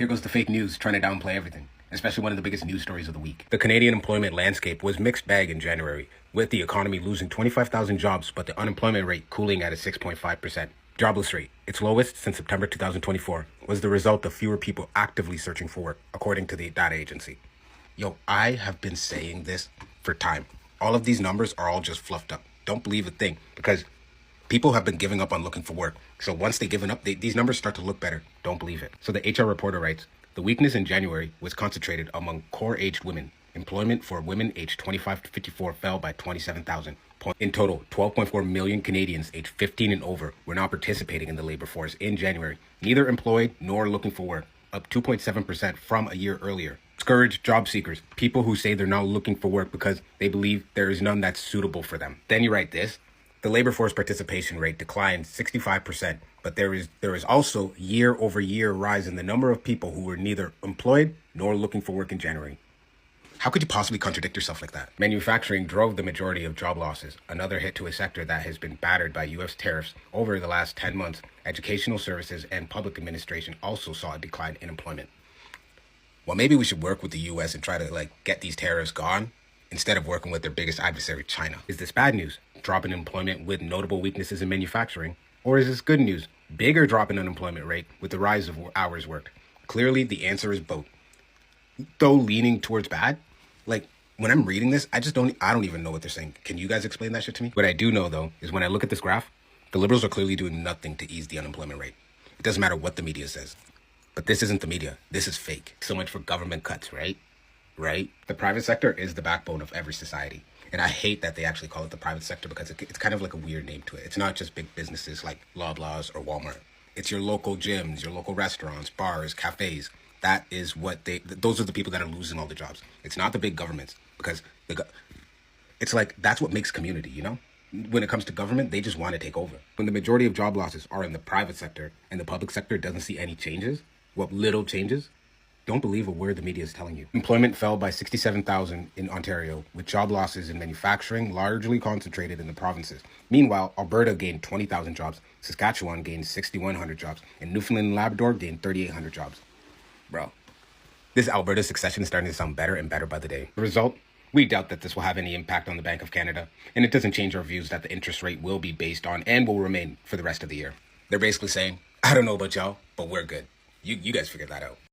Here goes the fake news trying to downplay everything, especially one of the biggest news stories of the week. The Canadian employment landscape was mixed bag in January, with the economy losing 25,000 jobs, but the unemployment rate cooling at a 6.5%. Jobless rate, its lowest since September 2024, was the result of fewer people actively searching for work, according to the data agency. Yo, I have been saying this for time. All of these numbers are all just fluffed up. Don't believe a thing, because people have been giving up on looking for work. So once they've given up, these numbers start to look better. Don't believe it. So the HR Reporter writes, the weakness in January was concentrated among core-aged women. Employment for women aged 25 to 54 fell by 27,000. In total, 12.4 million Canadians aged 15 and over were now participating in the labor force in January, neither employed nor looking for work, up 2.7% from a year earlier. Discouraged job seekers, people who say they're now looking for work because they believe there is none that's suitable for them. Then you write this. The labor force participation rate declined 65%, but there is also year-over-year rise in the number of people who were neither employed nor looking for work in January. How could you possibly contradict yourself like that? Manufacturing drove the majority of job losses, another hit to a sector that has been battered by U.S. tariffs over the last 10 months. Educational services and public administration also saw a decline in employment. Well, maybe we should work with the U.S. and try to get these tariffs gone instead of working with their biggest adversary, China. Is this bad news? Drop in employment with notable weaknesses in manufacturing? Or is this good news? Bigger drop in unemployment rate with the rise of hours worked? Clearly, the answer is both. Though leaning towards bad, when I'm reading this, I don't even know what they're saying. Can you guys explain that shit to me? What I do know, though, is when I look at this graph, the liberals are clearly doing nothing to ease the unemployment rate. It doesn't matter what the media says. But this isn't the media. This is fake. So much for government cuts, right? Right? The private sector is the backbone of every society. And I hate that they actually call it the private sector because it's kind of like a weird name to it. It's not just big businesses like Loblaws or Walmart. It's your local gyms, your local restaurants, bars, cafes. That is what those are the people that are losing all the jobs. It's not the big governments because it's that's what makes community, you know? When it comes to government, they just want to take over. When the majority of job losses are in the private sector and the public sector doesn't see any changes, what little changes, don't believe a word the media is telling you. Employment fell by 67,000 in Ontario, with job losses in manufacturing largely concentrated in the provinces. Meanwhile, Alberta gained 20,000 jobs, Saskatchewan gained 6,100 jobs, and Newfoundland and Labrador gained 3,800 jobs. Bro, this Alberta succession is starting to sound better and better by the day. The result? We doubt that this will have any impact on the Bank of Canada, and it doesn't change our views that the interest rate will be based on and will remain for the rest of the year. They're basically saying, I don't know about y'all, but we're good. You guys figure that out.